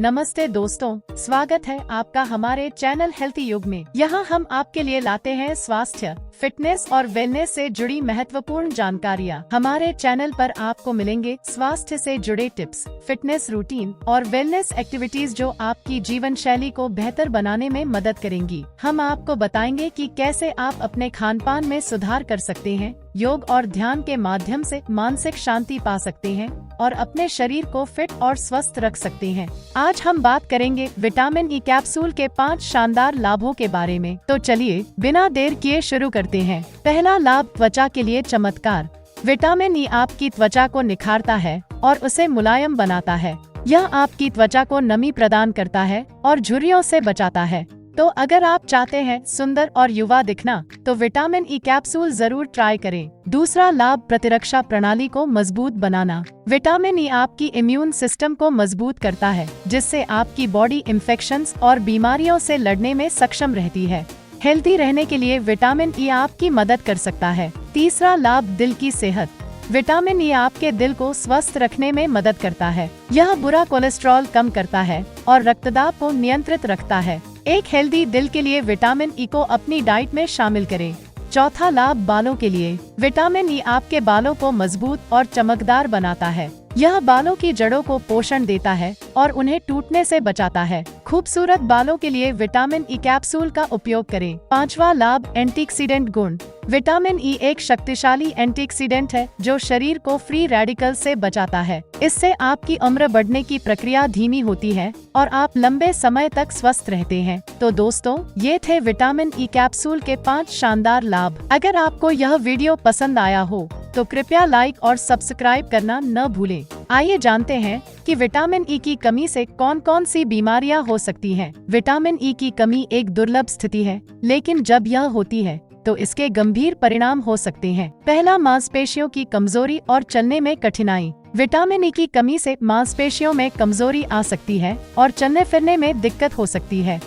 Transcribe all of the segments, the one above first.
नमस्ते दोस्तों, स्वागत है आपका हमारे चैनल हेल्थी युग में। यहाँ हम आपके लिए लाते हैं स्वास्थ्य, फिटनेस और वेलनेस से जुड़ी महत्वपूर्ण जानकारियाँ। हमारे चैनल पर आपको मिलेंगे स्वास्थ्य से जुड़े टिप्स, फिटनेस रूटीन और वेलनेस एक्टिविटीज जो आपकी जीवन शैली को बेहतर बनाने में मदद करेंगी। हम आपको बताएंगे कि कैसे आप अपने खान पान में सुधार कर सकते हैं, योग और ध्यान के माध्यम से मानसिक शांति पा सकते हैं और अपने शरीर को फिट और स्वस्थ रख सकते हैं। आज हम बात करेंगे विटामिन ई कैप्सूल के 5 शानदार लाभों के बारे में। तो चलिए बिना देर किए शुरू करते हैं। पहला लाभ, त्वचा के लिए चमत्कार। विटामिन ई आपकी त्वचा को निखारता है और उसे मुलायम बनाता है। यह आपकी त्वचा को नमी प्रदान करता है और झुर्रियों से बचाता है। तो अगर आप चाहते हैं सुंदर और युवा दिखना, तो विटामिन ई कैप्सूल जरूर ट्राई करें। दूसरा लाभ, प्रतिरक्षा प्रणाली को मजबूत बनाना। विटामिन ई आपकी इम्यून सिस्टम को मजबूत करता है, जिससे आपकी बॉडी इन्फेक्शंस और बीमारियों से लड़ने में सक्षम रहती है। हेल्दी रहने के लिए विटामिन ई आपकी मदद कर सकता है। तीसरा लाभ, दिल की सेहत। विटामिन ई आपके दिल को स्वस्थ रखने में मदद करता है। यह बुरा कोलेस्ट्रॉल कम करता है और रक्तदाब को नियंत्रित रखता है। एक हेल्दी दिल के लिए विटामिन ई को अपनी डाइट में शामिल करें। चौथा लाभ, बालों के लिए। विटामिन ई आपके बालों को मजबूत और चमकदार बनाता है। यह बालों की जड़ों को पोषण देता है और उन्हें टूटने से बचाता है। खूबसूरत बालों के लिए विटामिन ई कैप्सूल का उपयोग करें। पांचवा लाभ, एंटीऑक्सीडेंट गुण। विटामिन ई एक शक्तिशाली एंटीऑक्सीडेंट है जो शरीर को फ्री रेडिकल से बचाता है। इससे आपकी उम्र बढ़ने की प्रक्रिया धीमी होती है और आप लंबे समय तक स्वस्थ रहते हैं। तो दोस्तों, ये थे विटामिन ई कैप्सूल के 5 शानदार लाभ। अगर आपको यह वीडियो पसंद आया हो तो कृपया लाइक और सब्सक्राइब करना न भूलें। आइए जानते हैं कि विटामिन ई की कमी से कौन कौन सी बीमारियां हो सकती हैं। विटामिन ई की कमी एक दुर्लभ स्थिति है, लेकिन जब यह होती है तो इसके गंभीर परिणाम हो सकते हैं। पहला, मांसपेशियों की कमजोरी और चलने में कठिनाई। विटामिन ई की कमी से मांसपेशियों में कमजोरी आ सकती है और चलने फिरने में दिक्कत हो सकती है।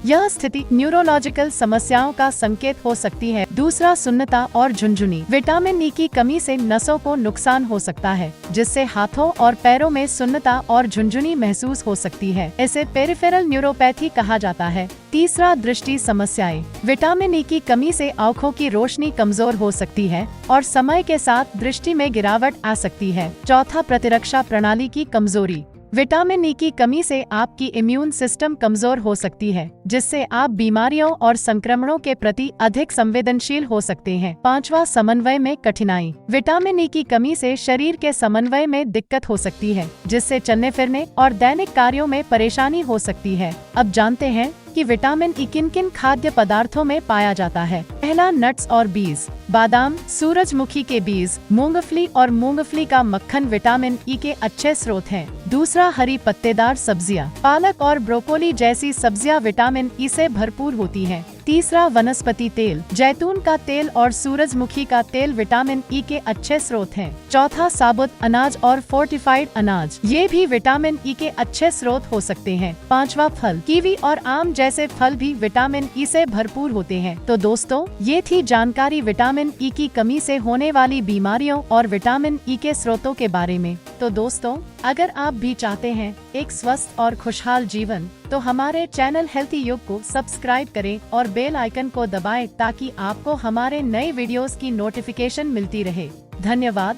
यह स्थिति न्यूरोलॉजिकल समस्याओं का संकेत हो सकती है। दूसरा, सुन्नता और झुनझुनी। विटामिन ई की कमी से नसों को नुकसान हो सकता है, जिससे हाथों और पैरों में सुन्नता और झुनझुनी महसूस हो सकती है। इसे पेरिफेरल न्यूरोपैथी कहा जाता है। तीसरा, दृष्टि समस्याएं। विटामिन ई की कमी से आँखों की रोशनी कमजोर हो सकती है और समय के साथ दृष्टि में गिरावट आ सकती है। चौथा, प्रतिरक्षा प्रणाली की कमजोरी। विटामिन ई की कमी से आपकी इम्यून सिस्टम कमजोर हो सकती है, जिससे आप बीमारियों और संक्रमणों के प्रति अधिक संवेदनशील हो सकते हैं। पांचवा, समन्वय में कठिनाई। विटामिन ई की कमी से शरीर के समन्वय में दिक्कत हो सकती है, जिससे चलने फिरने और दैनिक कार्यों में परेशानी हो सकती है। अब जानते हैं कि विटामिन ई किन किन खाद्य पदार्थों में पाया जाता है। पहला, नट्स और बीज। बादाम, सूरजमुखी के बीज, मूंगफली और मूंगफली का मक्खन विटामिन ई के अच्छे स्रोत हैं। दूसरा, हरी पत्तेदार सब्जियां। पालक और ब्रोकोली जैसी सब्जियां विटामिन ई से भरपूर होती हैं। तीसरा, वनस्पति तेल। जैतून का तेल और सूरजमुखी का तेल विटामिन ई के अच्छे स्रोत हैं। चौथा, साबुत अनाज और फोर्टिफाइड अनाज। ये भी विटामिन ई के अच्छे स्रोत हो सकते हैं। पांचवा, फल। कीवी और आम जैसे फल भी विटामिन ई से भरपूर होते हैं। तो दोस्तों, ये थी जानकारी विटामिन ई की कमी से होने वाली बीमारियों और विटामिन ई के स्रोतों के बारे में। तो दोस्तों, अगर आप भी चाहते हैं एक स्वस्थ और खुशहाल जीवन, तो हमारे चैनल हेल्थी युग को सब्सक्राइब करें और बेल आइकन को दबाएं ताकि आपको हमारे नए वीडियोस की नोटिफिकेशन मिलती रहे। धन्यवाद।